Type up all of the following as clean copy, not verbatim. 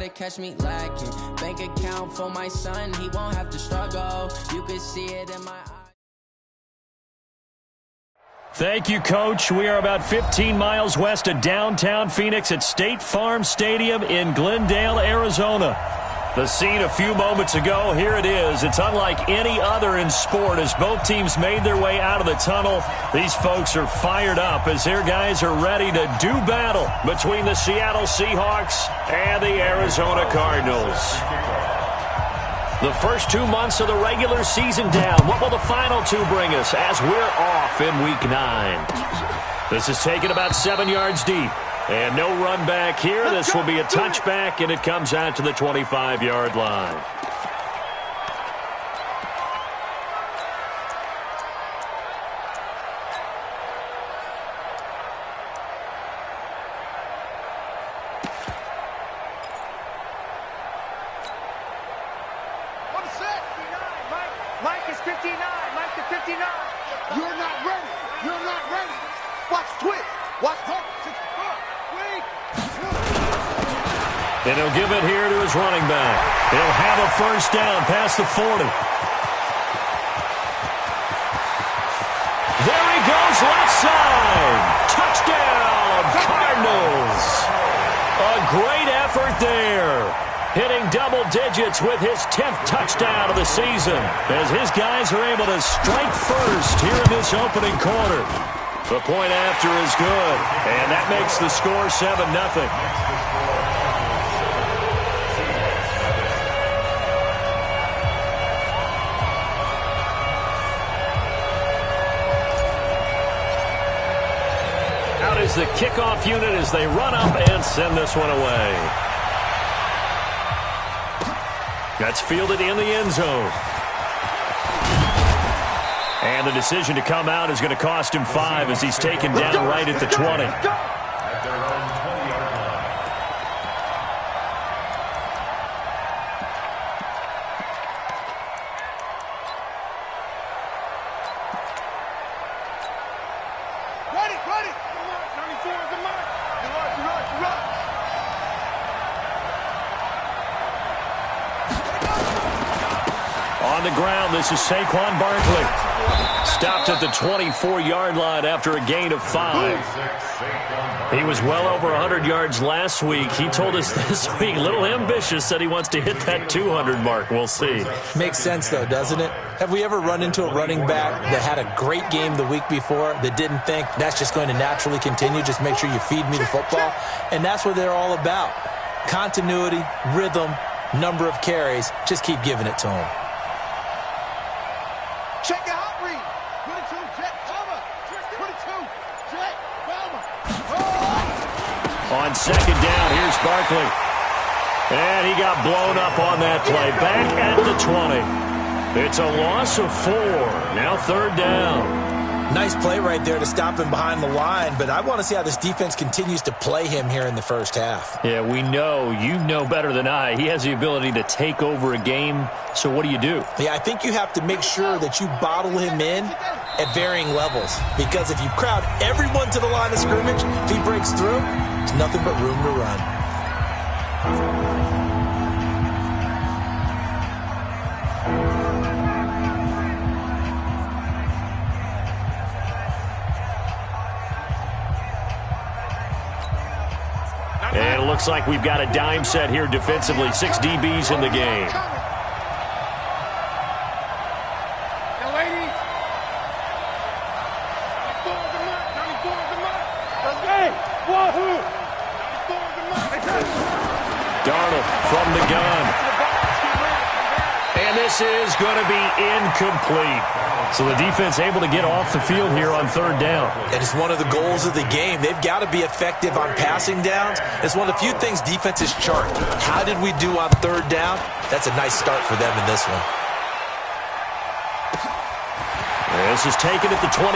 to catch me lacking. Bank account for my son, he won't have to struggle. You can see it in my eyes. Thank you, Coach. We are about 15 miles west of downtown Phoenix at State Farm Stadium in Glendale, Arizona. The scene a few moments ago, here it is. It's unlike any other in sport as both teams made their way out of the tunnel. These folks are fired up as their guys are ready to do battle between the Seattle Seahawks and the Arizona Cardinals. The first 2 months of the regular season down. What will the final two bring us as we're off in Week 9? This is taken about 7 yards deep. And no run back here. This will be a touchback, and it comes out to the 25-yard line. Mike is 59. Mike is 59. You're not ready. You're not ready. Watch twitch. Watch twitch. And he'll give it here to his running back. He'll have a first down past the 40. There he goes, left side. Touchdown, Cardinals. A great effort there. Hitting double digits with his 10th touchdown of the season as his guys are able to strike first here in this opening quarter. The point after is good, and that makes the score 7-0. Out is the kickoff unit as they run up and send this one away. That's fielded in the end zone. And the decision to come out is going to cost him 5 as he's taken down right at the 20. On the ground, this is Saquon Barkley. Stopped at the 24-yard line after a gain of 5. He was well over 100 yards last week. He told us this week, a little ambitious, said he wants to hit that 200 mark. We'll see. Makes sense, though, doesn't it? Have we ever run into a running back that had a great game the week before that didn't think that's just going to naturally continue? Just make sure you feed me the football. And that's what they're all about. Continuity, rhythm, number of carries. Just keep giving it to them. Check the hot read. 22, Jet, Palmer. 22, Jet, Palmer. On second down, here's Barkley. And he got blown up on that play. Back at the 20. It's a loss of 4. Now third down. Nice play right there to stop him behind the line, but I want to see how this defense continues to play him here in the first half. Yeah, we know. You know better than I. He has the ability to take over a game, so what do you do? Yeah, I think you have to make sure that you bottle him in at varying levels, because if you crowd everyone to the line of scrimmage, if he breaks through, there's nothing but room to run. And it looks like we've got a dime set here defensively. 6 DBs in the game. Darnold from the gun. And this is going to be incomplete. So the defense able to get off the field here on third down. And it's one of the goals of the game. They've got to be effective on passing downs. It's one of the few things defenses chart. How did we do on third down? That's a nice start for them in this one. This is taken at the 23.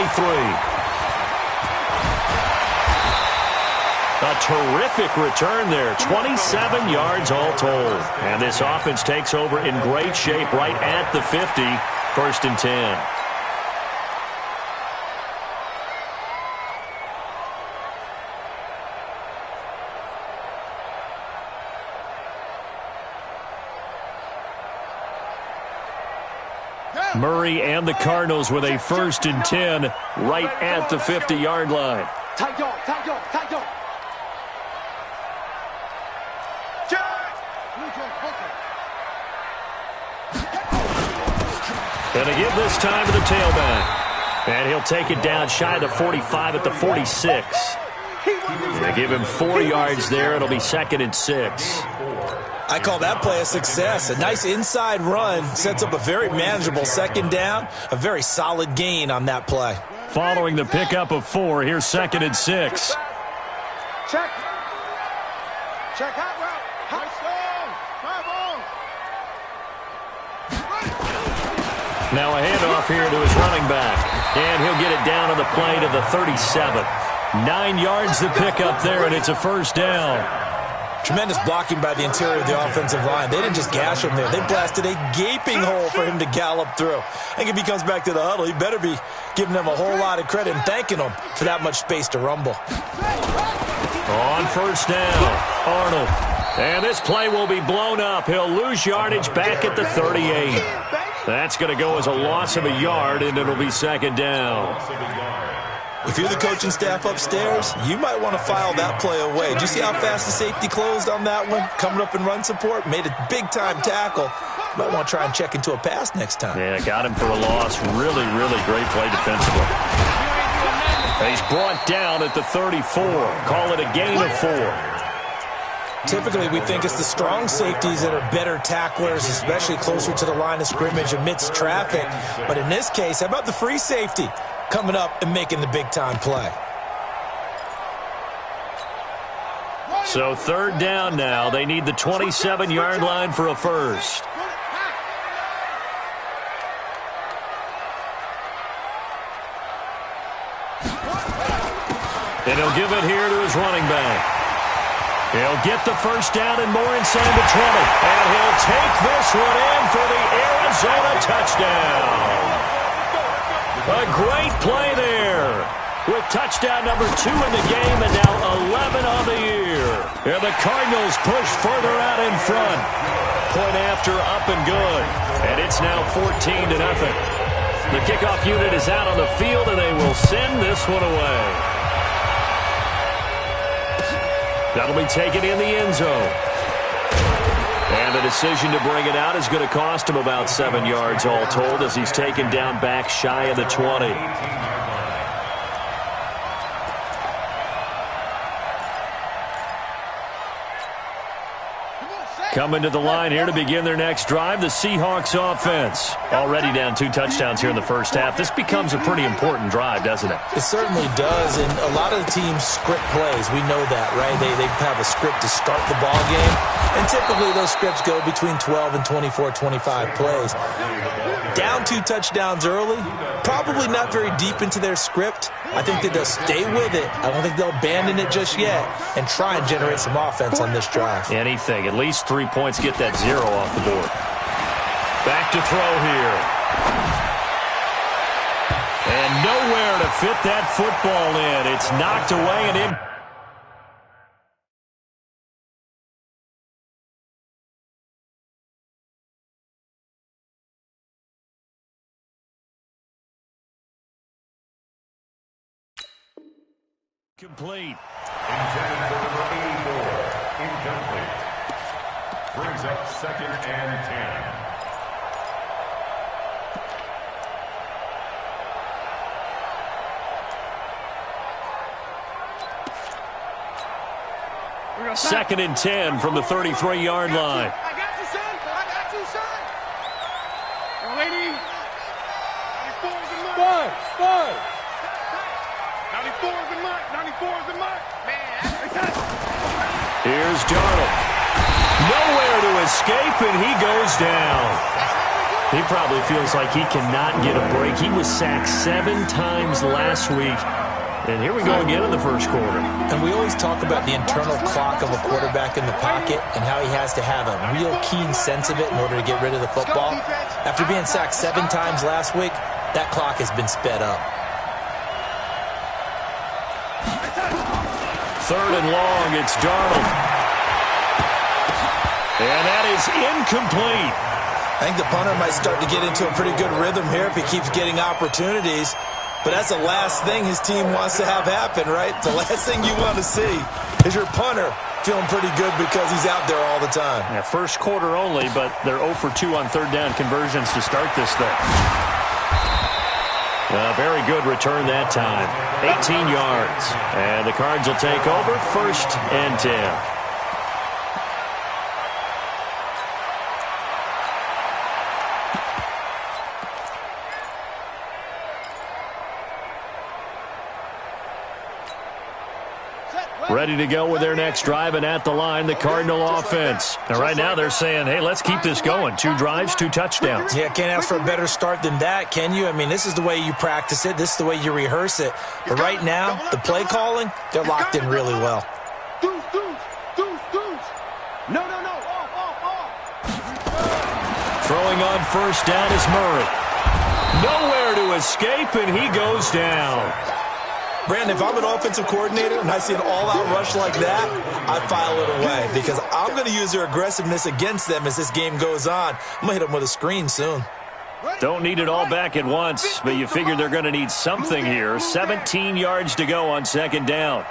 A terrific return there. 27 yards all told. And this offense takes over in great shape right at the 50. First and 10. Murray and the Cardinals with a 1st and 10 right at the 50-yard line. Tight dog, tight dog, tight dog. And they give this time to the tailback. And he'll take it down shy of the 45 at the 46. They give him 4 yards there. It'll be 2nd and 6. I call that play a success. A nice inside run sets up a very manageable 2nd down. A very solid gain on that play. Following the pickup of 4, here's 2nd and 6. Check. Check hot route. Hot stone. Now a handoff here to his running back. And he'll get it down on the play to the 37. 9 yards to pick up there, and it's a 1st down. Tremendous blocking by the interior of the offensive line. They didn't just gash him there. They blasted a gaping hole for him to gallop through. I think if he comes back to the huddle, he better be giving them a whole lot of credit and thanking them for that much space to rumble. On 1st down, Arnold. And this play will be blown up. He'll lose yardage back at the 38. That's going to go as a loss of a yard, and it'll be 2nd down. If you're the coaching staff upstairs, you might want to file that play away. Did you see how fast the safety closed on that one? Coming up in run support, made a big-time tackle. Might want to try and check into a pass next time. Yeah, got him for a loss. Really, really great play defensively. He's brought down at the 34. Call it a gain of 4. Typically, we think it's the strong safeties that are better tacklers, especially closer to the line of scrimmage amidst traffic. But in this case, how about the free safety coming up and making the big-time play? So 3rd down now. They need the 27-yard line for a 1st. And he'll give it here to his running back. He'll get the 1st down and more inside the 20. And he'll take this one in for the Arizona touchdown. A great play there. With touchdown number 2 in the game and now 11 on the year. And the Cardinals push further out in front. Point after up and good. And it's now 14-0. The kickoff unit is out on the field and they will send this one away. That'll be taken in the end zone. And the decision to bring it out is going to cost him about 7 yards all told as he's taken down back shy of the 20. Coming to the line here to begin their next drive, the Seahawks offense. Already down 2 touchdowns here in the first half. This becomes a pretty important drive, doesn't it? It certainly does, and a lot of the teams script plays. We know that, right? They have a script to start the ball game, and typically those scripts go between 12 and 24, 25 plays. Down 2 touchdowns early, probably not very deep into their script. I think that they'll stay with it. I don't think they'll abandon it just yet and try and generate some offense on this drive. Anything. At least 3 points, get that 0 off the board. Back to throw here. And nowhere to fit that football in. It's knocked away and in. Complete. Intended for number 84. Incomplete. Brings up 2nd and 10. Second and 10 from the 33-yard line. I got you, son. I got you, son. Young lady. 94 is the mark. Five. 94 is the mark. 94 is the mark. Man. Here's Darnold. Nowhere to escape, and he goes down. He probably feels like he cannot get a break. He was sacked 7 times last week. And here we go again in the first quarter. And we always talk about the internal clock of a quarterback in the pocket and how he has to have a real keen sense of it in order to get rid of the football. After being sacked 7 times last week, that clock has been sped up. 3rd and long, it's Darnold. And that is incomplete. I think the punter might start to get into a pretty good rhythm here if he keeps getting opportunities. But that's the last thing his team wants to have happen, right? The last thing you want to see is your punter feeling pretty good because he's out there all the time. Yeah, first quarter only, but they're 0 for 2 on third down conversions to start this thing. Very good return that time. 18 yards. And the Cards will take over, 1st and 10. Ready to go with their next drive, and at the line, the Cardinal offense. And right now they're saying, hey, let's keep this going. 2 drives, 2 touchdowns. Yeah, can't ask for a better start than that, can you? I mean, this is the way you practice it. This is the way you rehearse it. But right now, the play calling, they're locked in really well. Throwing on first down is Murray. Nowhere to escape, and he goes down. Brandon, if I'm an offensive coordinator and I see an all-out rush like that, I file it away because I'm going to use their aggressiveness against them as this game goes on. I'm going to hit them with a screen soon. Don't need it all back at once, but you figure they're going to need something here. 17 yards to go on 2nd down.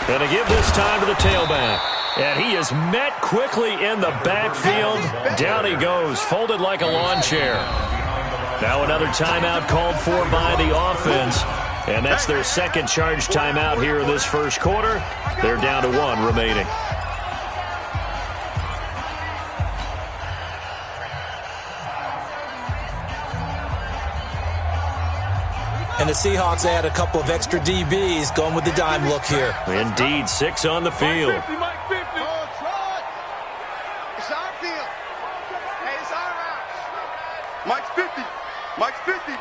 Going to give this time to the tailback. And he is met quickly in the backfield. Down he goes, folded like a lawn chair. Now another timeout called for by the offense. And that's their 2nd charge timeout here in this first quarter. They're down to 1 remaining. And the Seahawks add a couple of extra DBs going with the dime look here. Indeed, 6 on the field. Mike's 50. Mike's 50.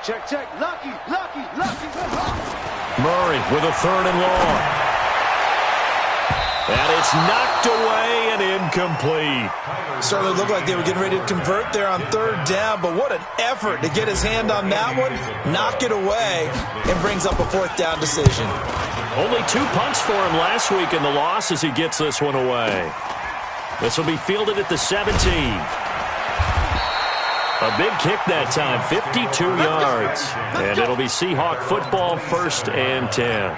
Check. Lucky. Murray with a 3rd and long. And it's knocked away and incomplete. Certainly looked like they were getting ready to convert there on 3rd down, but what an effort to get his hand on that one, knock it away, and brings up a 4th down decision. Only 2 punts for him last week in the loss as he gets this one away. This will be fielded at the 17. A big kick that time, 52 yards. And it'll be Seahawk football, 1st and 10.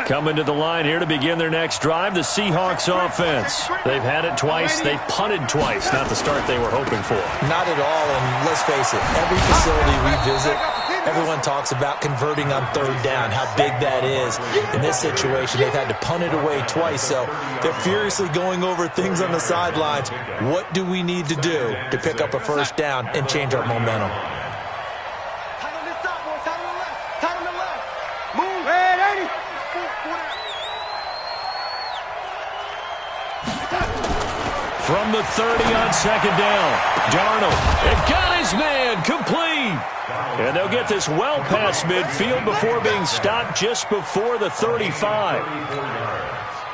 Coming to the line here to begin their next drive, the Seahawks offense. They've had it twice. They've punted twice. Not the start they were hoping for. Not at all, and let's face it, every facility we visit, everyone talks about converting on 3rd down, how big that is. In this situation, they've had to punt it away twice, so they're furiously going over things on the sidelines. What do we need to do to pick up a 1st down and change our momentum? From the 30 on 2nd down, Darnold, it got his man, complete. And they'll get this well past midfield before being stopped just before the 35.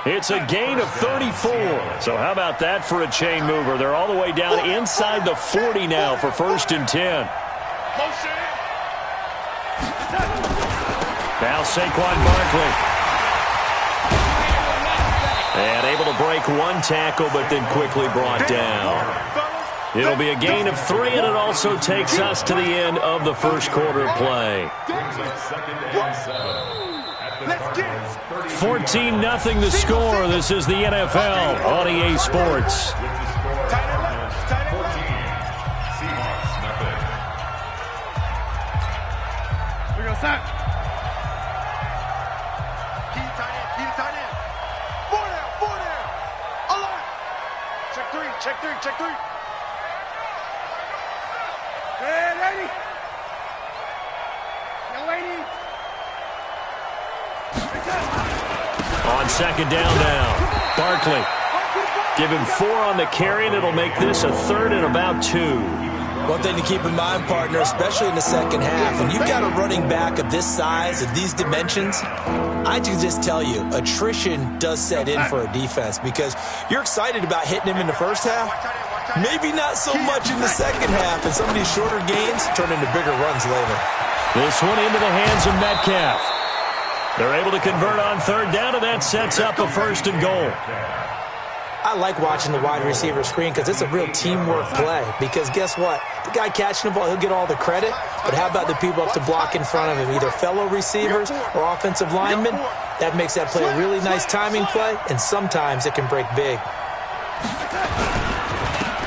It's a gain of 34. So how about that for a chain mover? They're all the way down inside the 40 now for 1st and 10. Now Saquon Barkley. And able to break 1 tackle, but then quickly brought down. It'll be a gain of 3, and it also takes us to the end of the first quarter play. 14-0 the score. This is the NFL on EA Sports. We go set. Check 3. Hey, ready? Young lady. On 2nd down now, Barkley. Give him 4 on the carry, and it'll make this a 3rd and about 2. One thing to keep in mind, partner, especially in the second half, when you've got a running back of this size, of these dimensions, I can just tell you, attrition does set in for a defense because you're excited about hitting him in the first half, Maybe not so much in the second half, and some of these shorter gains turn into bigger runs later. This one into the hands of Metcalf. They're able to convert on third down, and that sets up a 1st and goal. I like watching the wide receiver screen because it's a real teamwork play. Because guess what? The guy catching the ball, he'll get all the credit. But how about the people up to block in front of him, either fellow receivers or offensive linemen? That makes that play a really nice timing play, and sometimes it can break big.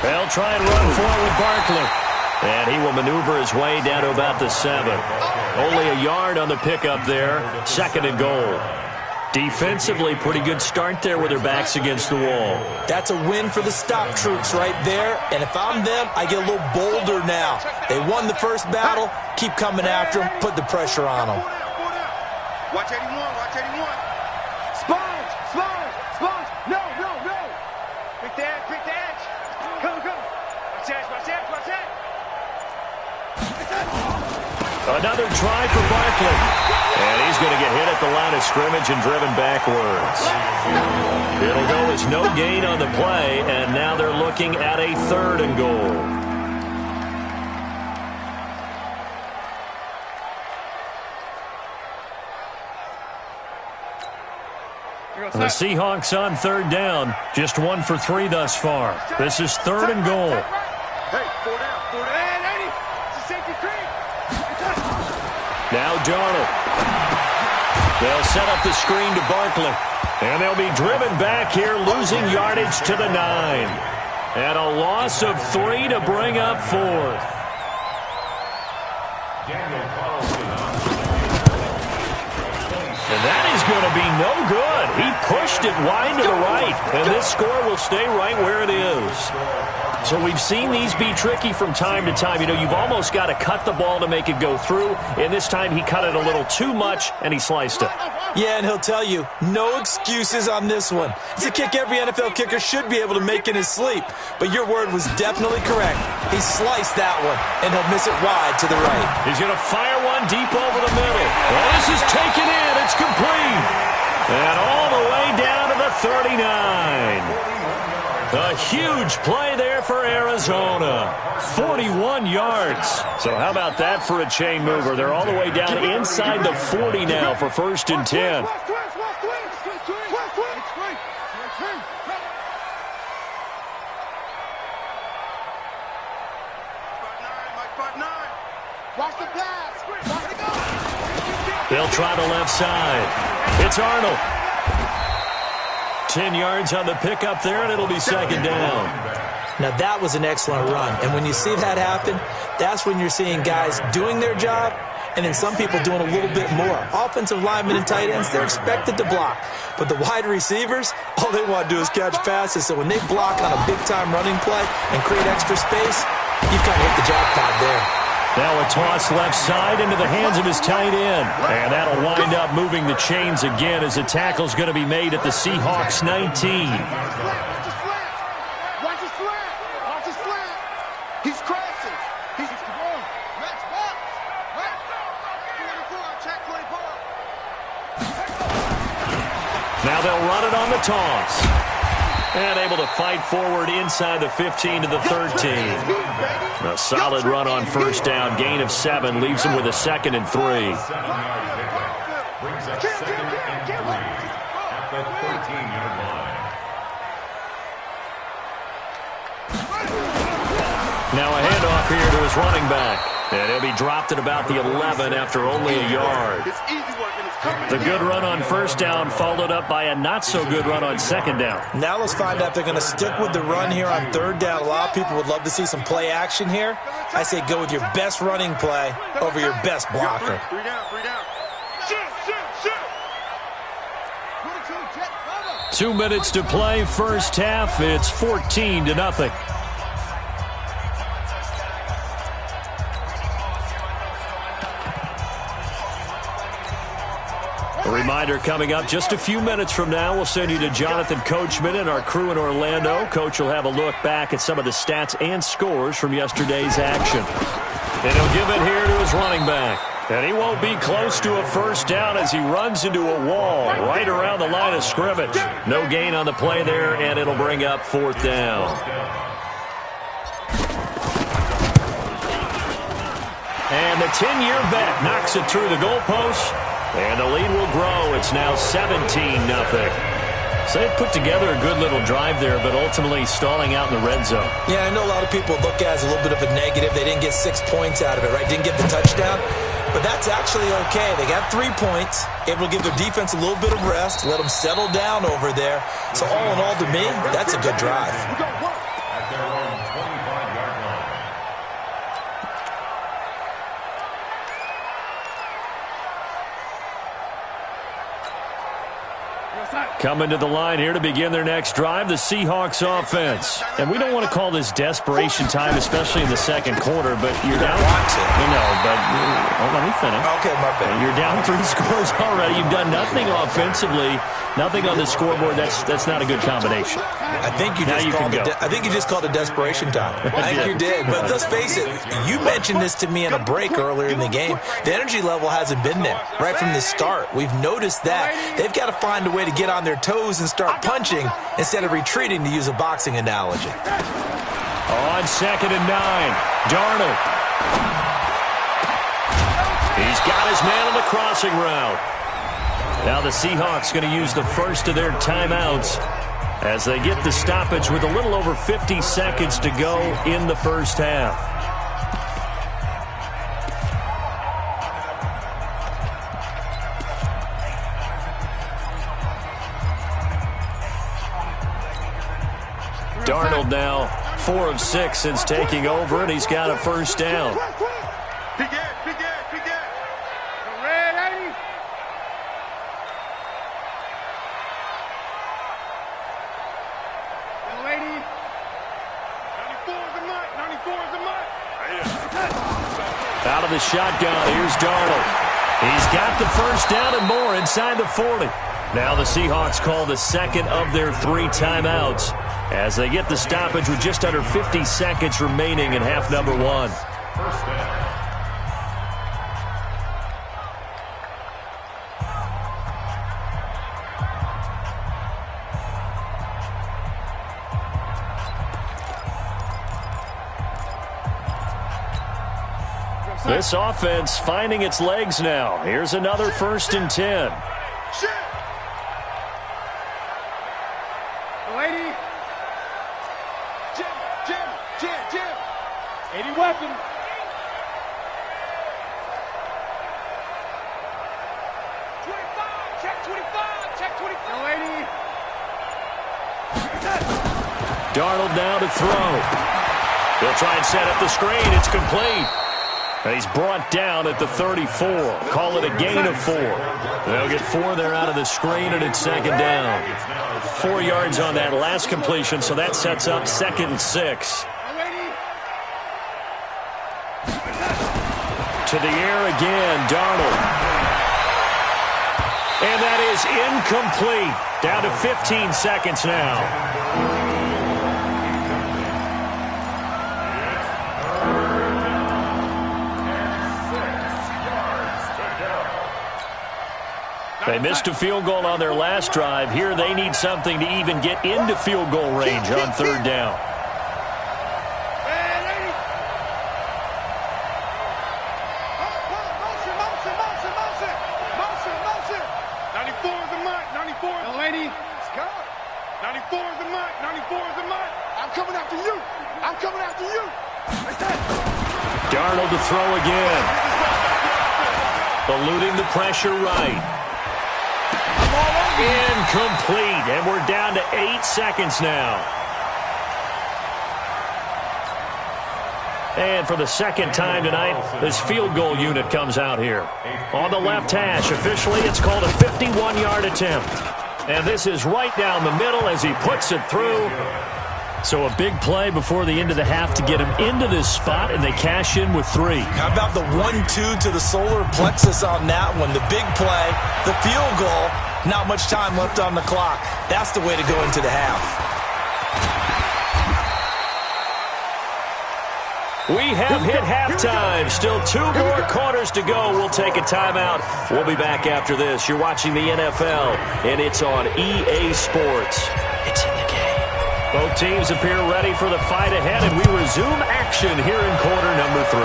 They'll try and run forward with Barkley. And he will maneuver his way down to about the 7. Only a yard on the pickup there. 2nd and goal. Defensively, pretty good start there with their backs against the wall. That's a win for the stop troops right there. And if I'm them, I get a little bolder now. They won the first battle. Keep coming after them. Put the pressure on them. Watch 81, watch 81. Sponge, sponge, sponge. No, no, no. Quick the edge, quick the edge. Come, come. Watch that, watch that, watch that. Another try for Barkley. And he's going to get hit at the line of scrimmage and driven backwards. It'll go as no gain on the play, and now they're looking at a 3rd and goal. The Seahawks on 3rd down. Just 1 for 3 thus far. This is 3rd and goal. Hey, 4 down, 4 down. Hey, it's a safety cream. Now Darnold. They'll set up the screen to Barkley. And they'll be driven back here, losing yardage to the 9. And a loss of 3 to bring up 4th. And that is going to be no good. He pushed it wide to the right. And this score will stay right where it is. So we've seen these be tricky from time to time. You know, you've almost got to cut the ball to make it go through. And this time he cut it a little too much, and he sliced it. Yeah, and he'll tell you, no excuses on this one. It's a kick every NFL kicker should be able to make in his sleep. But your word was definitely correct. He sliced that one, and he'll miss it wide to the right. He's going to fire one deep over the middle. Well, this is taken in. It's complete. And all the way down to the 39. A huge play there for Arizona. 41 yards. So how about that for a chain mover? They're all the way down inside the 40 now for 1st and 10. They'll try the left side. It's Arnold. 10 yards on the pickup there, and it'll be 2nd down. Now, that was an excellent run. And when you see that happen, that's when you're seeing guys doing their job and then some people doing a little bit more. Offensive linemen and tight ends, they're expected to block. But the wide receivers, all they want to do is catch passes. So when they block on a big-time running play and create extra space, you've kind of hit the jackpot there. Now a toss left side into the hands of his tight end. And that'll wind up moving the chains again as the tackle's going to be made at the Seahawks 19. Watch his slant. Watch his slant. He's crashing. He's wrong. Max box. Right. 24. Check 24. Now they'll run it on the toss. And able to fight forward inside the 15 to the 13. A solid run on 1st down. Gain of 7 leaves him with a 2nd and 3. Brings up 2nd and 3 at the 13-yard line. Now a handoff here to his running back. And he'll be dropped at about the 11 after only a yard. The good run on 1st down followed up by a not-so-good run on 2nd down. Now let's find out if they're going to stick with the run here on 3rd down. A lot of people would love to see some play action here. I say go with your best running play over your best blocker. 3 down, 3 down. Shoot. 2 minutes to play, 1st half. It's 14-0. A reminder coming up just a few minutes from now, we'll send you to Jonathan Coachman and our crew in Orlando. Coach will have a look back at some of the stats and scores from yesterday's action. And he'll give it here to his running back. And he won't be close to a 1st down as he runs into a wall right around the line of scrimmage. No gain on the play there, and it'll bring up 4th down. And the 10-year vet knocks it through the goalpost, and the lead will grow. It's now 17-0. So they put together a good little drive there, but ultimately stalling out in the red zone. Yeah, I know a lot of people look at it as a little bit of a negative. They didn't get 6 points out of it, right? Didn't get the touchdown. But that's actually okay. They got 3 points, able to give their defense a little bit of rest, let them settle down over there. So all in all, to me, that's a good drive. At their own 25-yard line. Coming to the line here to begin their next drive, the Seahawks offense. And we don't want to call this desperation time, especially in the second quarter, but you're down. You know, but let me finish. Okay, my bad. You're down 3 scores already. You've done nothing offensively, nothing on the scoreboard. That's not a good combination. I think you just called it desperation time. I think you did. But let's face it, you mentioned this to me in a break earlier in the game. The energy level hasn't been there right from the start. We've noticed that. They've got to find a way to get on their toes and start punching instead of retreating, to use a boxing analogy. On 2nd and 9, Darnold. He's got his man on the crossing route. Now the Seahawks going to use the first of their timeouts as they get the stoppage with a little over 50 seconds to go in the first half. Darnold now 4 of 6 since taking over, and he's got a first down. Out of the shotgun, here's Darnold. He's got the first down and more inside the 40. Now the Seahawks call the second of their 3 timeouts as they get the stoppage with just under 50 seconds remaining in half number 1. First down. This offense finding its legs now. Here's another 1st and 10. Lady. Jim. 80 weapon. Check 25. Lady. Darnold now to throw. They'll try and set up the screen. It's complete. And he's brought down at the 34. Call it a gain of 4. They'll get 4 there out of the screen, and it's 2nd down. 4 yards on that last completion, so that sets up 2nd and 6. To the air again, Darnold. And that is incomplete. Down to 15 seconds now. They missed a field goal on their last drive. Here they need something to even get into field goal range on 3rd down. Darnold to throw again. Eluding the pressure right. Incomplete, and we're down to 8 seconds now. And for the second time tonight, this field goal unit comes out here. On the left hash, officially it's called a 51-yard attempt. And this is right down the middle as he puts it through. So a big play before the end of the half to get him into this spot, and they cash in with 3. How about the 1-2 to the solar plexus on that one? The big play, the field goal, not much time left on the clock. That's the way to go into the half. We have hit halftime. Still 2 more quarters to go. We'll take a timeout. We'll be back after this. You're watching the NFL, and it's on EA Sports. It's in the game. Both teams appear ready for the fight ahead, and we resume action here in quarter number 3.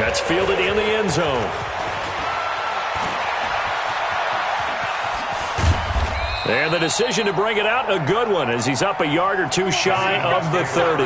That's fielded in the end zone. And the decision to bring it out, a good one, as he's up a yard or two shy of the 30.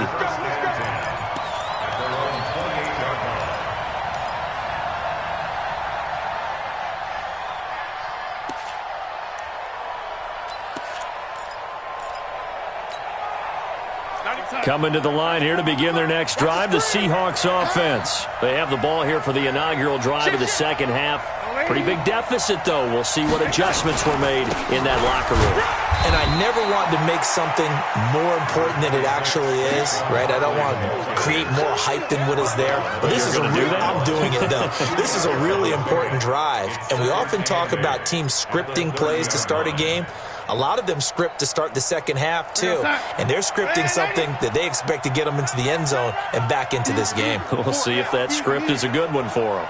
Coming to the line here to begin their next drive, the Seahawks offense. They have the ball here for the inaugural drive of the second half. Pretty big deficit, though. We'll see what adjustments were made in that locker room. And I never want to make something more important than it actually is, right? I don't want to create more hype than what is there. But this is I'm doing it, though. This is a really important drive. And we often talk about teams scripting plays to start a game. A lot of them script to start the second half, too. And they're scripting something that they expect to get them into the end zone and back into this game. We'll see if that script is a good one for them.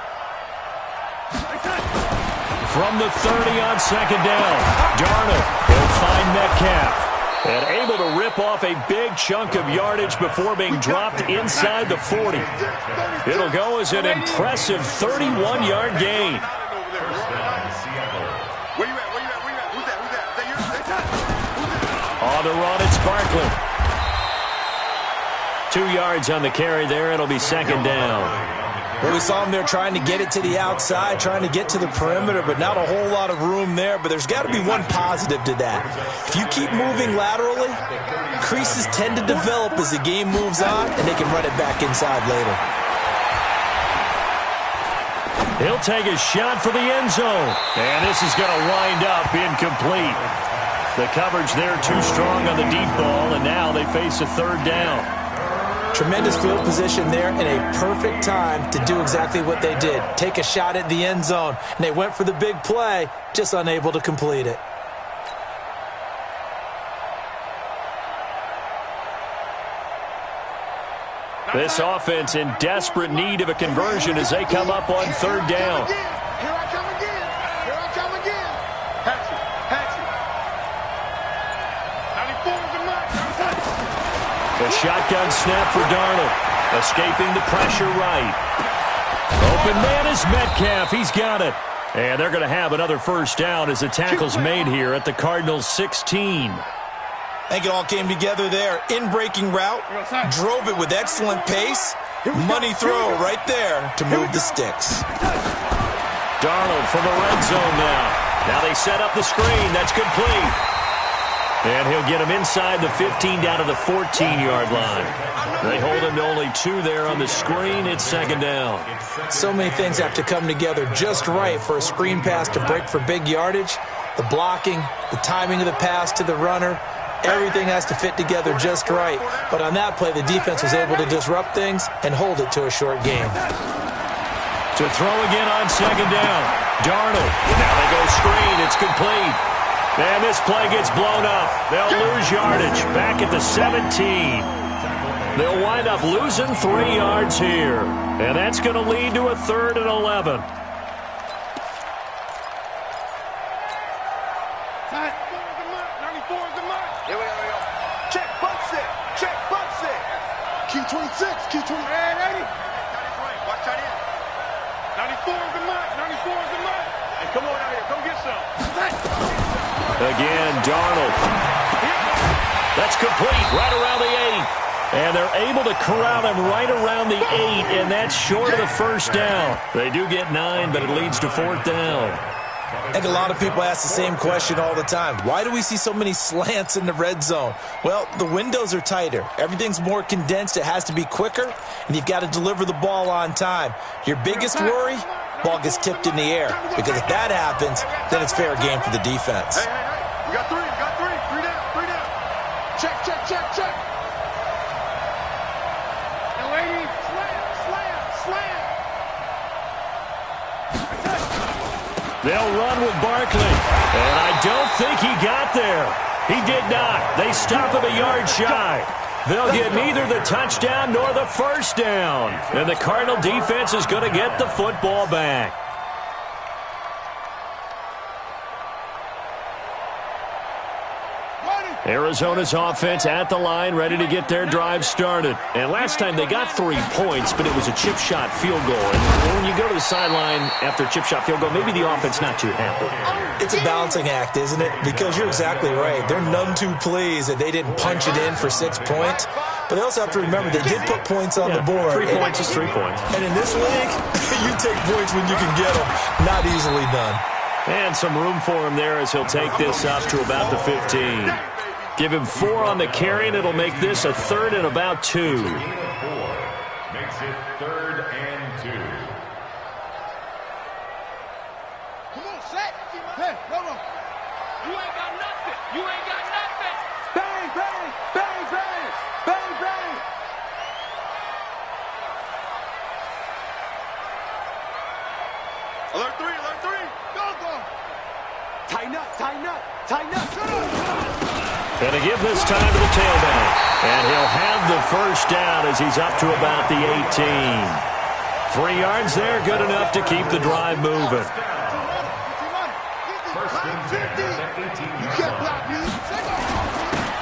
From the 30 on second down, Darnold will find Metcalf. And able to rip off a big chunk of yardage before being dropped inside the 40. It'll go as an impressive 31-yard gain. On the run, it's Barkley. 2 yards on the carry there. It'll be second down. Well, we saw him there trying to get it to the outside, trying to get to the perimeter, but not a whole lot of room there. But there's got to be one positive to that. If you keep moving laterally, creases tend to develop as the game moves on, and they can run it back inside later. He'll take a shot for the end zone. And this is going to wind up incomplete. The coverage there too strong on the deep ball, and now they face a third down. Tremendous field position there and a perfect time to do exactly what they did. Take a shot at the end zone. And they went for the big play, just unable to complete it. This offense in desperate need of a conversion as they come up on third down. Here I come again. Here I come again. Patch it. Patch it. 94 is the mark. The shotgun snap for Darnold. Escaping the pressure right. Open man is Metcalf. He's got it. And they're going to have another first down as the tackle's made here at the Cardinals' 16. I think it all came together there. In-breaking route, drove it with excellent pace. Money throw right there to move the sticks. Darnold from the red zone now. Now they set up the screen. That's complete. And he'll get him inside the 15 down to the 14-yard line. They hold him to only 2 there on the screen. It's second down. So many things have to come together just right for a screen pass to break for big yardage. The blocking, the timing of the pass to the runner, everything has to fit together just right. But on that play, the defense was able to disrupt things and hold it to a short game. To throw again on second down. Darnold. Now they go screen. It's complete. And this play gets blown up. They'll lose yardage back at the 17. They'll wind up losing 3 yards here. And that's going to lead to a 3rd and 11. Key 26, key 20. Man, 80. Watch that in. 94 is the mark, 94 is the mark. Hey, come on out here, come get some. Again, Darnold. That's complete, right around the 8. And they're able to corral him right around the 8, and that's short of the first down. They do get 9, but it leads to 4th down. I think a lot of people ask the same question all the time. Why do we see so many slants in the red zone? Well, the windows are tighter. Everything's more condensed. It has to be quicker, and you've got to deliver the ball on time. Your biggest worry, ball gets tipped in the air. Because if that happens, then it's fair game for the defense. Hey, we got 3, we got 3. 3 down, 3 down. Check, check, check, check. And lady, slam. They'll run with Barkley. And I don't think he got there. He did not. They stop him a yard shy. They'll get neither the touchdown nor the first down. And the Cardinal defense is going to get the football back. Ready. Arizona's offense at the line, ready to get their drive started. And last time they got 3 points, but it was a chip shot field goal. And when you go to the sideline after a chip shot field goal, maybe the offense not too happy. It's a balancing act, isn't it? Because you're exactly right. They're none too pleased that they didn't punch it in for 6 points. But they also have to remember they did put points on the board. 3 points is 3 points. And in this league, you take points when you can get them. Not easily done. And some room for him there as he'll take this up to about the 15. Give him 4 on the carry, and it'll make this a 3rd and about 2. Makes it 3rd and 2. Come on, set. Hey, come on. You ain't got nothing. You ain't got nothing. Bang, bang, bang, bang, bang, bang. Alert 3, alert 3. Go, go. Tighten up, tighten up, tighten up. Shut up. Gonna give this time to the tailback. And he'll have the first down as he's up to about the 18. 3 yards there, good enough to keep the drive moving. First and 10 at 18. You can't block me.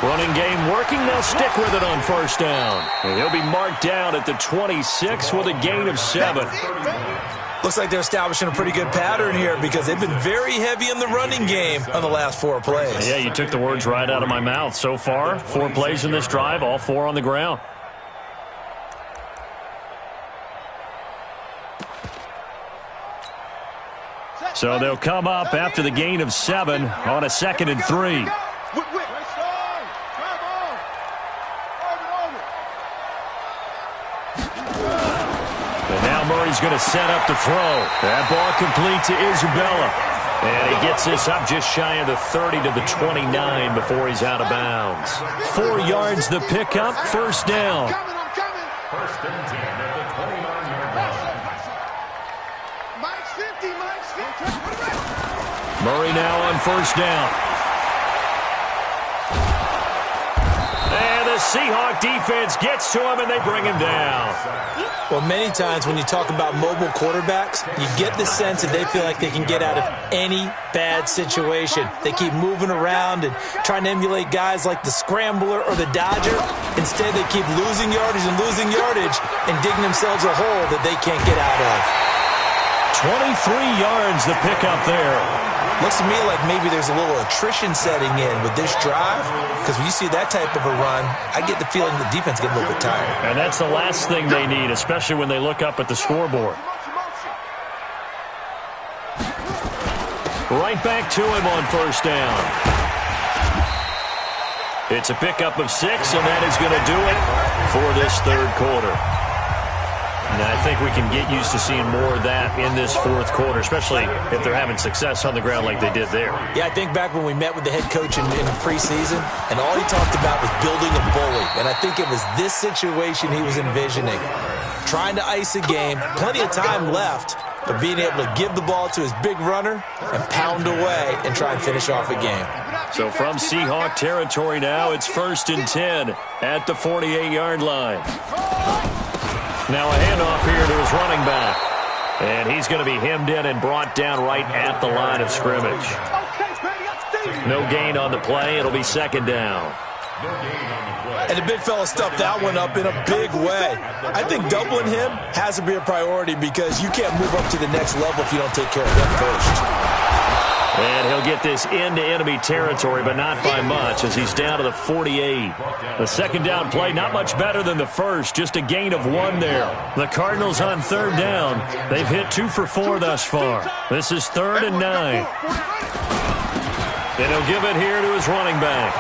Running game working, they'll stick with it on first down. And he'll be marked down at the 26 with a gain of 7. Looks like they're establishing a pretty good pattern here because they've been very heavy in the running game on the last 4 plays. Yeah, you took the words right out of my mouth. So far, 4 plays in this drive, all 4 on the ground. So they'll come up after the gain of 7 on a 2nd and 3. Murray's going to set up the throw. That ball complete to Isabella. And he gets this up just shy of the 30 to the 29 before he's out of bounds. 4 yards the pickup, first down. First and 10 at the 29-yard line. Mike's 50, Mike's 50. Murray now on first down. And the Seahawk defense gets to him, and they bring him down. Well, many times when you talk about mobile quarterbacks, you get the sense that they feel like they can get out of any bad situation. They keep moving around and trying to emulate guys like the Scrambler or the Dodger. Instead, they keep losing yardage and digging themselves a hole that they can't get out of. 23 yards the pickup there. Looks to me like maybe there's a little attrition setting in with this drive, because when you see that type of a run, I get the feeling the defense gets a little bit tired. And that's the last thing they need, especially when they look up at the scoreboard. Right back to him on first down. It's a pickup of 6, and that is going to do it for this 3rd quarter. And I think we can get used to seeing more of that in this 4th quarter, especially if they're having success on the ground like they did there. Yeah, I think back when we met with the head coach in the preseason, and all he talked about was building a bully. And I think it was this situation he was envisioning. Trying to ice a game, plenty of time left, but being able to give the ball to his big runner and pound away and try and finish off a game. So from Seahawk territory now, it's 1st and 10 at the 48-yard line. Now a handoff here to his running back. And he's going to be hemmed in and brought down right at the line of scrimmage. No gain on the play. It'll be 2nd down. And the big fella stuffed that one up in a big way. I think doubling him has to be a priority because you can't move up to the next level if you don't take care of him first. And he'll get this into enemy territory, but not by much as he's down to the 48. The 2nd down play, not much better than the first, just a gain of 1 there. The Cardinals on 3rd down. They've hit 2 for 4 thus far. This is 3rd and 9. And he'll give it here to his running back.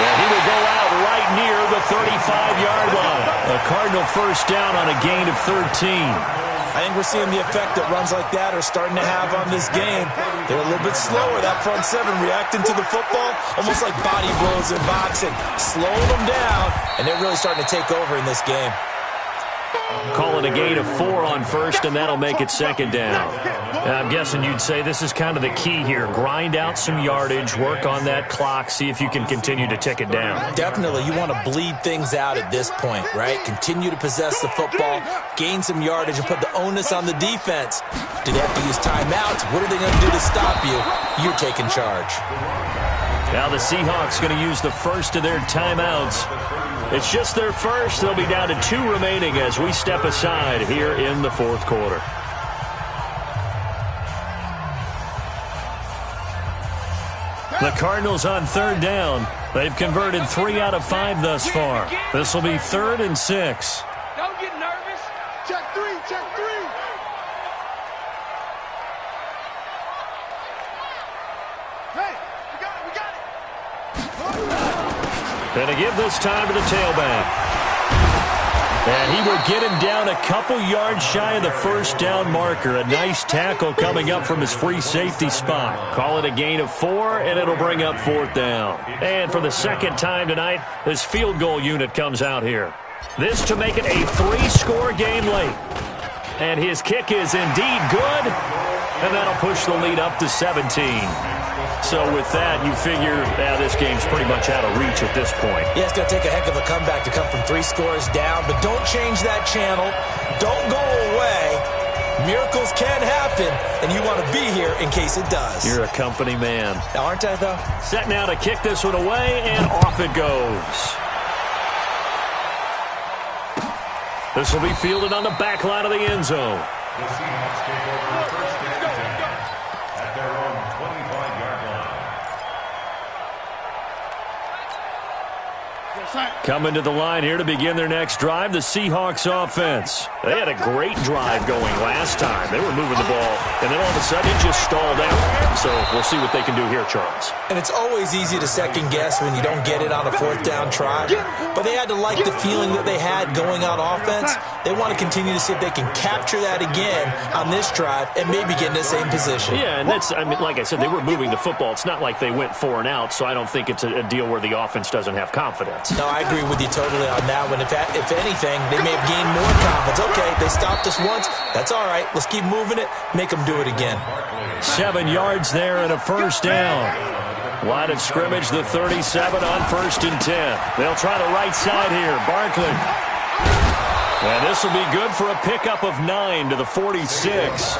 And he will go out right near the 35-yard line. A Cardinal first down on a gain of 13. I think we're seeing the effect that runs like that are starting to have on this game. They're a little bit slower, that front 7 reacting to the football, almost like body blows in boxing, slowing them down, and they're really starting to take over in this game. Call it a gain of 4 on first, and that'll make it 2nd down. I'm guessing you'd say this is kind of the key here. Grind out some yardage, work on that clock, see if you can continue to tick it down. Definitely. You want to bleed things out at this point, right? Continue to possess the football, gain some yardage, and put the onus on the defense. Do they have to use timeouts? What are they going to do to stop you? You're taking charge. Now the Seahawks going to use the first of their timeouts. It's just their first. They'll be down to 2 remaining as we step aside here in the fourth quarter. The Cardinals on 3rd down. They've converted 3 out of 5 thus far. This will be 3rd and 6. Don't get nervous. Check 3, check 3. Hey, we got it. Going to give this time to the tailback. And he will get him down a couple yards shy of the first down marker. A nice tackle coming up from his free safety spot. Call it a gain of 4, and it'll bring up 4th down. And for the second time tonight, this field goal unit comes out here. This to make it a 3-score game late. And his kick is indeed good, and that'll push the lead up to 17. So with that, you figure this game's pretty much out of reach at this point. Yeah, it's going to take a heck of a comeback to come from 3 scores down, but don't change that channel. Don't go away. Miracles can happen, and you want to be here in case it does. You're a company man. Aren't I, though? Set now to kick this one away, and off it goes. This will be fielded on the back line of the end zone. The Seahawks take over first and 10 at their own 25-yard line. Coming to the line here to begin their next drive, the Seahawks offense. They had a great drive going last time. They were moving the ball, and then all of a sudden it just stalled out. So we'll see what they can do here, Charles. And it's always easy to second guess when you don't get it on a 4th down try. But they had to like the feeling that they had going on offense. They want to continue to see if they can capture that again on this drive and maybe get in the same position. Yeah, and that's, I mean, like I said, they were moving the football. It's not like they went 4 and out, so I don't think it's a deal where the offense doesn't have confidence. No, I agree with you totally on that one. If anything, they may have gained more confidence. Okay, they stopped us once. That's all right. Let's keep moving it. Make them do it again. 7 yards there and a first down. Line of scrimmage, the 37 on 1st and 10. They'll try the right side here. Barkley. And this will be good for a pickup of 9 to the 46.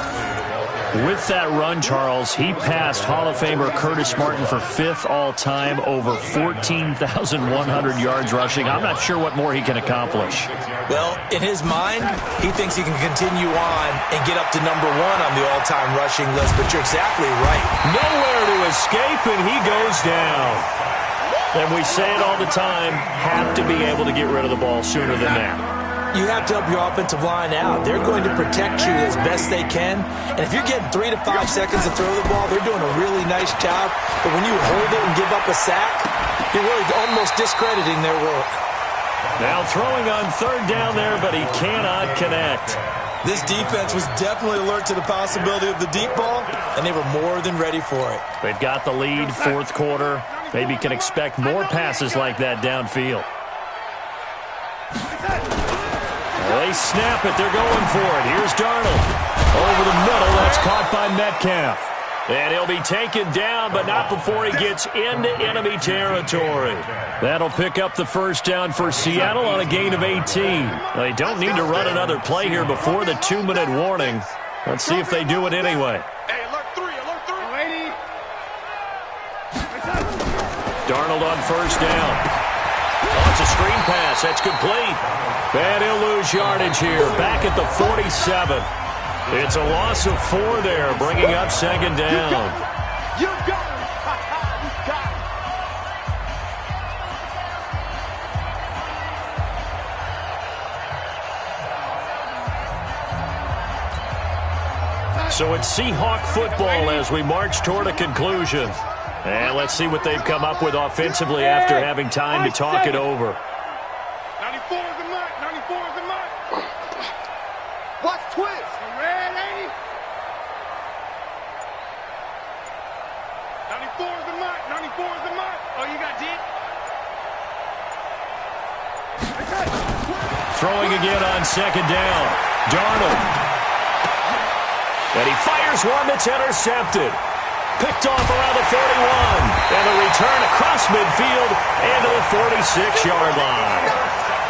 With that run, Charles, he passed Hall of Famer Curtis Martin for 5th all-time, over 14,100 yards rushing. I'm not sure what more he can accomplish. Well, in his mind, he thinks he can continue on and get up to number 1 on the all-time rushing list, but you're exactly right. Nowhere to escape, and he goes down. And we say it all the time, have to be able to get rid of the ball sooner than that. You have to help your offensive line out. They're going to protect you as best they can. And if you're getting 3 to 5 seconds to throw the ball, they're doing a really nice job. But when you hold it and give up a sack, you're really almost discrediting their work. Now throwing on 3rd down there, but he cannot connect. This defense was definitely alert to the possibility of the deep ball, and they were more than ready for it. They've got the lead, 4th quarter. Maybe can expect more passes like that downfield. They snap it. They're going for it. Here's Darnold. Over the middle. That's caught by Metcalf. And he'll be taken down, but not before he gets into enemy territory. That'll pick up the first down for Seattle on a gain of 18. They don't need to run another play here before the 2-minute warning. Let's see if they do it anyway. Hey, alert 3, alert 3. Lady. Darnold on first down. Oh, it's a screen pass. That's complete. And he'll lose yardage here. Back at the 47. It's a loss of 4 there, bringing up 2nd down. You got it. You got it. So it's Seahawk football as we march toward a conclusion. And let's see what they've come up with offensively after having time to talk it over. 94 is the mark. 94 is the mark. Watch twist. You ready? 94 is the mark. 94 is the mark. Oh, you got deep. Throwing again on 2nd down. Darnold. And he fires one that's intercepted. Picked off around the 41. And a return across midfield and to the 46-yard line.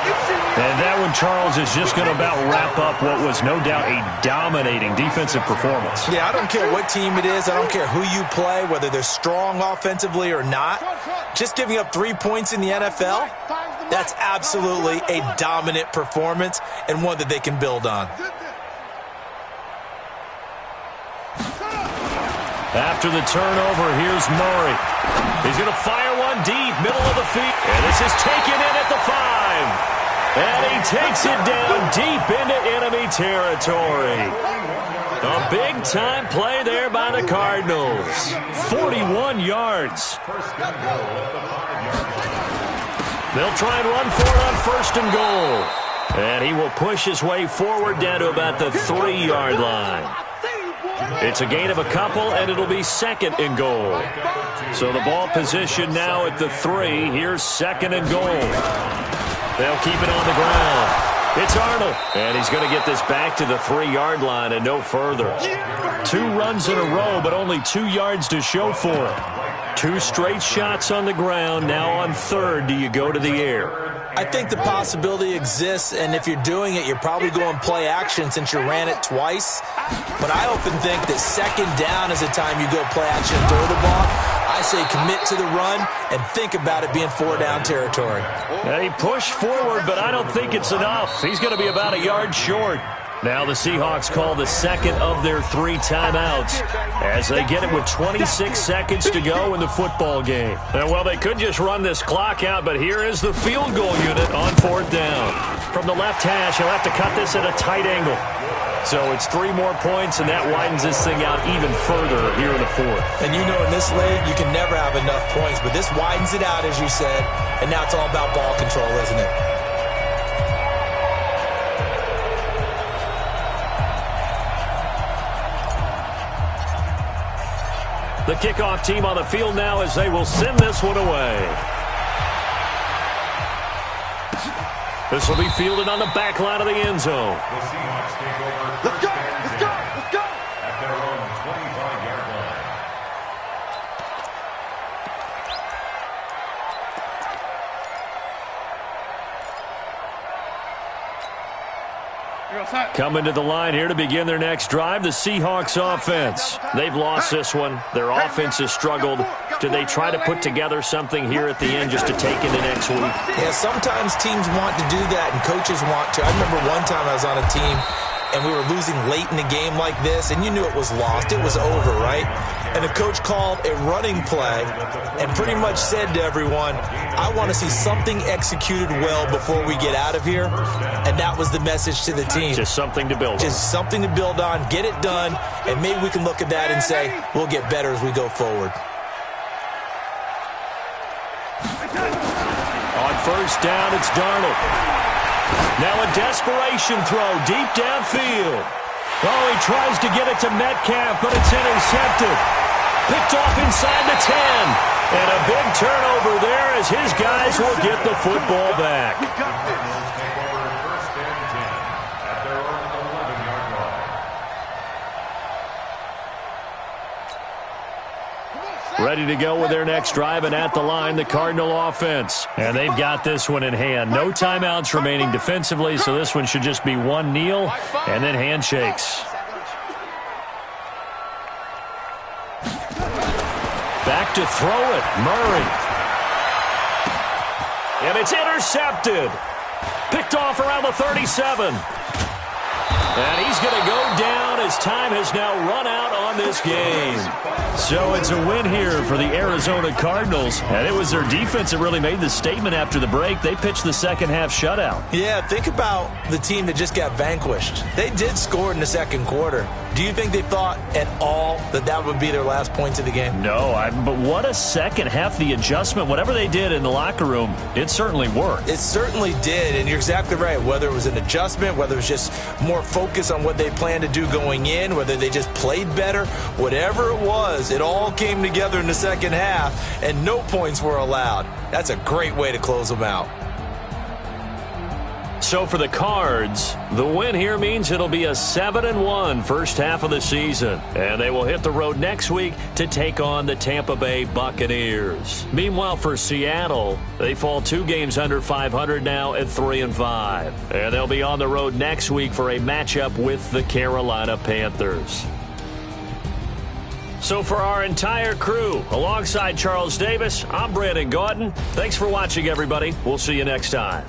And that one, Charles, is just going to about wrap up what was no doubt a dominating defensive performance. Yeah, I don't care what team it is. I don't care who you play, whether they're strong offensively or not. Just giving up 3 points in the NFL, that's absolutely a dominant performance and one that they can build on. After the turnover, here's Murray. He's going to fire one deep, middle of the field. And this is taken in at the 5. And he takes it down deep into enemy territory. A big-time play there by the Cardinals. 41 yards. They'll try and run for it on 1st and goal. And he will push his way forward down to about the 3-yard line. It's a gain of a couple, and it'll be 2nd and goal. So the ball position now at the 3. Here's 2nd and goal. They'll keep it on the ground. It's Arnold, and he's going to get this back to the 3-yard line and no further. 2 runs in a row, but only 2 yards to show for it. 2 straight shots on the ground. Now on 3rd, do you go to the air? I think the possibility exists, and if you're doing it, you're probably going play action since you ran it twice. But I often think that 2nd down is the time you go play action and throw the ball. I say commit to the run and think about it being 4-down territory. And he pushed forward, but I don't think it's enough. He's going to be about a yard short. Now the Seahawks call the 2nd of their 3 timeouts as they get it with 26 seconds to go in the football game. And, well, they could just run this clock out, but here is the field goal unit on 4th down. From the left hash, he'll have to cut this at a tight angle. So it's 3 more points, and that widens this thing out even further here in the 4th. And you know in this league, you can never have enough points, but this widens it out, as you said, and now it's all about ball control, isn't it? The kickoff team on the field now as they will send this one away. This will be fielded on the back line of the end zone. The Seahawks take over. Let's go! Let's go! Let's go! At their own 25-yard line. Coming to the line here to begin their next drive, the Seahawks offense. They've lost this one. Their offense has struggled. Do they try to put together something here at the end just to take into next week? Yeah, sometimes teams want to do that and coaches want to. I remember one time I was on a team and we were losing late in the game like this, and you knew it was lost. It was over, right? And the coach called a running play and pretty much said to everyone, I want to see something executed well before we get out of here. And that was the message to the team. Just something to build on. Just something to build on, get it done, and maybe we can look at that and say, we'll get better as we go forward. On 1st down, it's Darnold. Now a desperation throw deep downfield. Oh, he tries to get it to Metcalf, but it's intercepted. Picked off inside the 10. And a big turnover there as his guys will get the football back. Take over 1st and 10 at their own 11-yard line. Ready to go with their next drive, and at the line, the Cardinal offense. And they've got this one in hand. No timeouts remaining defensively, so this one should just be one kneel and then handshakes. Back to throw it, Murray. And it's intercepted. Picked off around the 37. And he's going to go down as time has now run out on this game. So it's a win here for the Arizona Cardinals. And it was their defense that really made the statement after the break. They pitched the second half shutout. Yeah, think about the team that just got vanquished. They did score in the 2nd quarter. Do you think they thought at all that that would be their last points of the game? No, but what a second half. The adjustment, whatever they did in the locker room, it certainly worked. It certainly did, and you're exactly right. Whether it was an adjustment, whether it was just more focus on what they planned to do going in, whether they just played better, whatever it was, it all came together in the second half, and no points were allowed. That's a great way to close them out. So for the Cards, the win here means it'll be a 7-1 first half of the season. And they will hit the road next week to take on the Tampa Bay Buccaneers. Meanwhile, for Seattle, they fall 2 games under 500 now at 3-5. And they'll be on the road next week for a matchup with the Carolina Panthers. So for our entire crew, alongside Charles Davis, I'm Brandon Gaudin. Thanks for watching, everybody. We'll see you next time.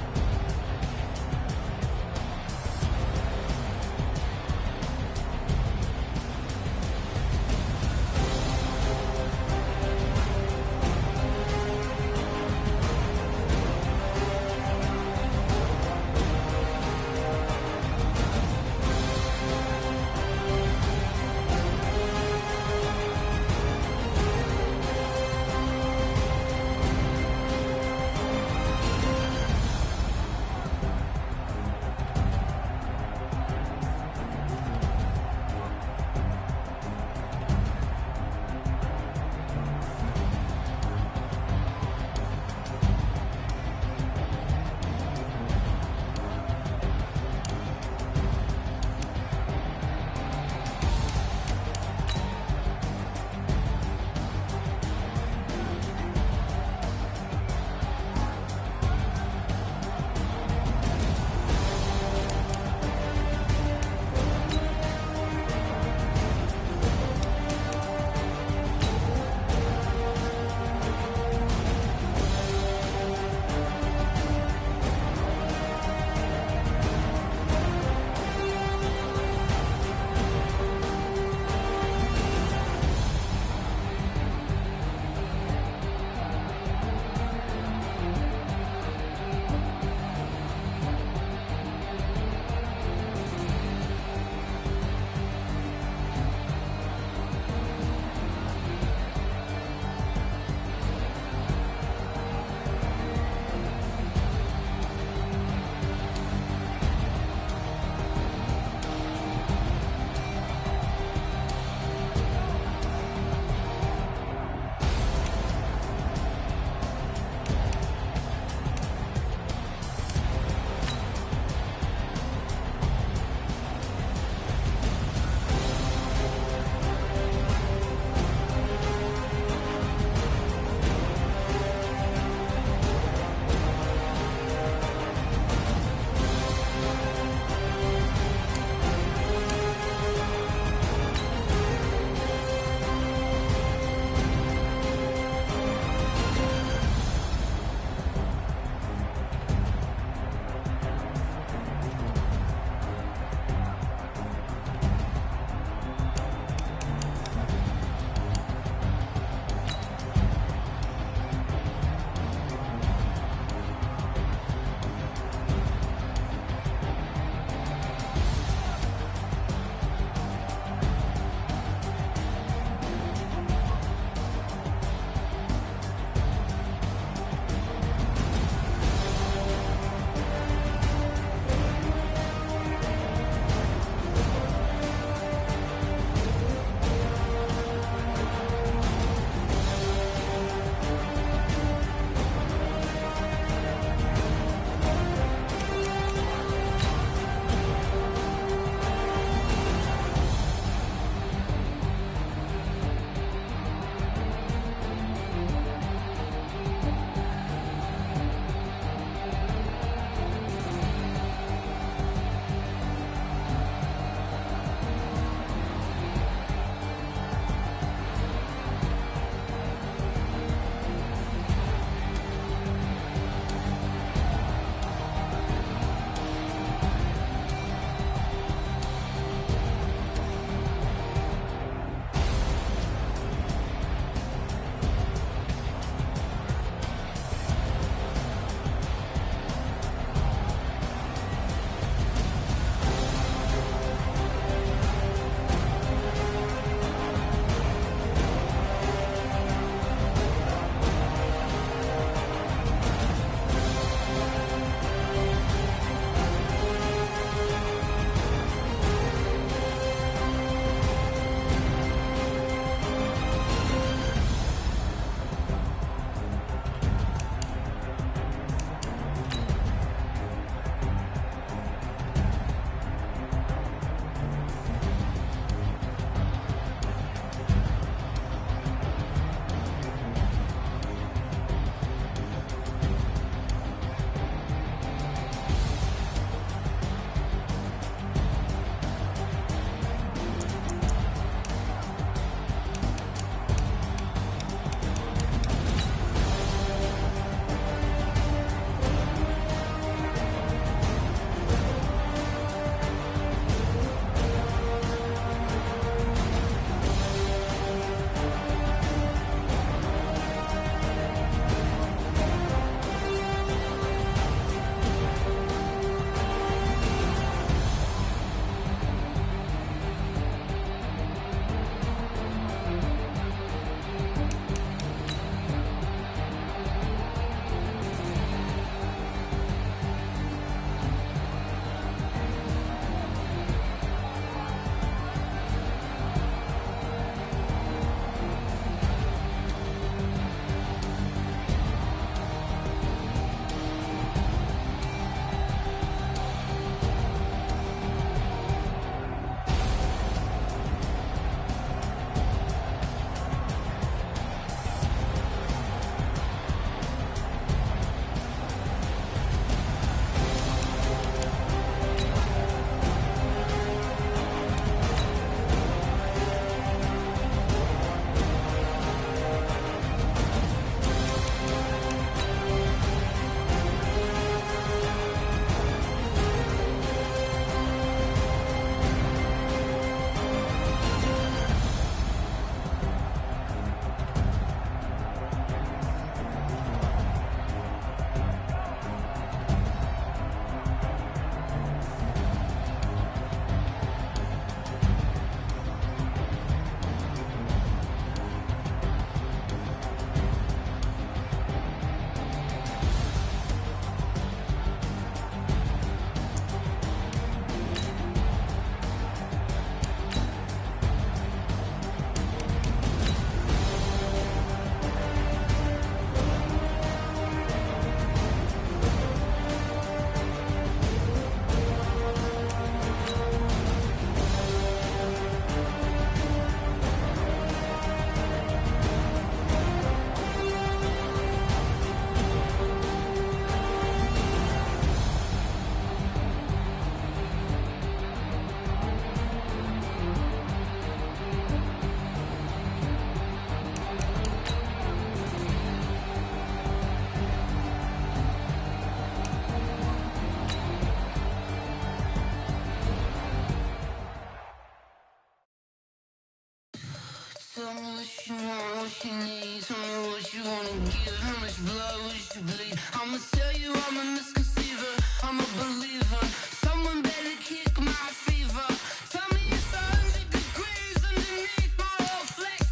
Tell me what you want, what you need. Tell me what you wanna give. How much blood would you bleed? I'ma tell you I'm a misconceiver, I'm a believer. Someone better kick my fever. Tell me it's 100 degrees underneath my whole flesh.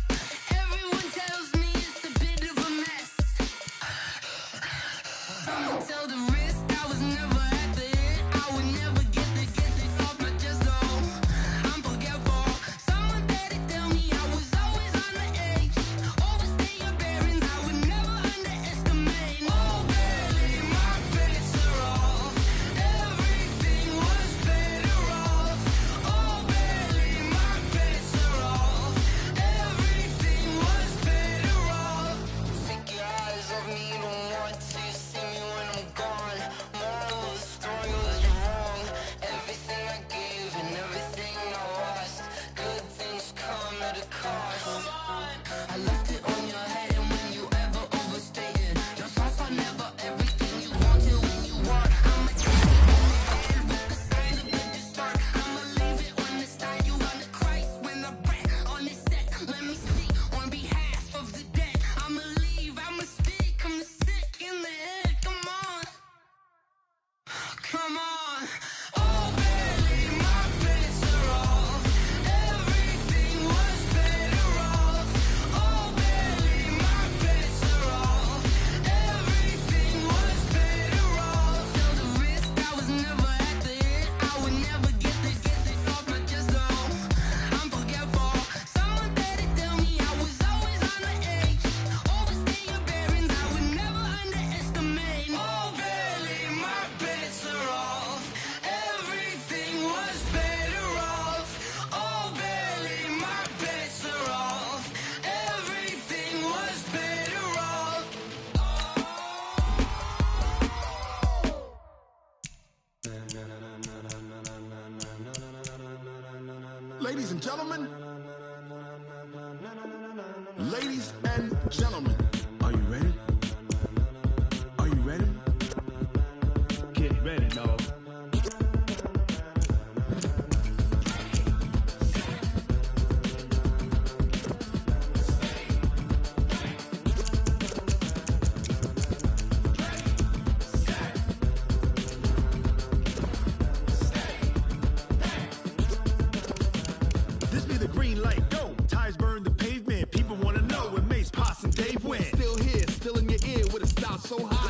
Everyone tells me it's a bit of a mess. Someone tell the wrist I was never at the end. I would never get it off my chest though. I'm forgetful. Someone better tell me I was always on the edge. Overstay your bearings, I would never underestimate. Oh baby, my credits are off. Everything was better off. Oh baby, my credits are off. Everything was better off. Take your eyes off me, you don't want to see me when I'm gone. Moral of the story was wrong. Everything I gave and everything I lost. Good things come at a cost. I left it on your head, and when you ever overstated, your thoughts are never everything you wanted when you want. I'ma take it on the head with the sign of the distort. I'ma leave it on the side. You on the Christ when I breath on this set. Let me speak on behalf of the dead. I'ma leave, I'ma speak. I'm the sick in the head. Come on, come on. Oh baby, my credits are off. Everything was better off. Oh baby, my credits are off. Everything was better off. Tell the wrist I was never at the end. I would never get it off my chest though. I'm forgetful. Someone better tell me I was always on the edge. Overstay your bearings, I would never underestimate. Oh baby, my credits are off. Everything was better off. Oh baby, my credits are off. Everything was better off. Ladies and gentlemen, ladies and gentlemen, are you ready? Are you ready? Get ready, dog. This be the green light, go. Tires burn the pavement. People wanna know when Mace, Potts, and Dave went. Still here, still in your ear with a style so high.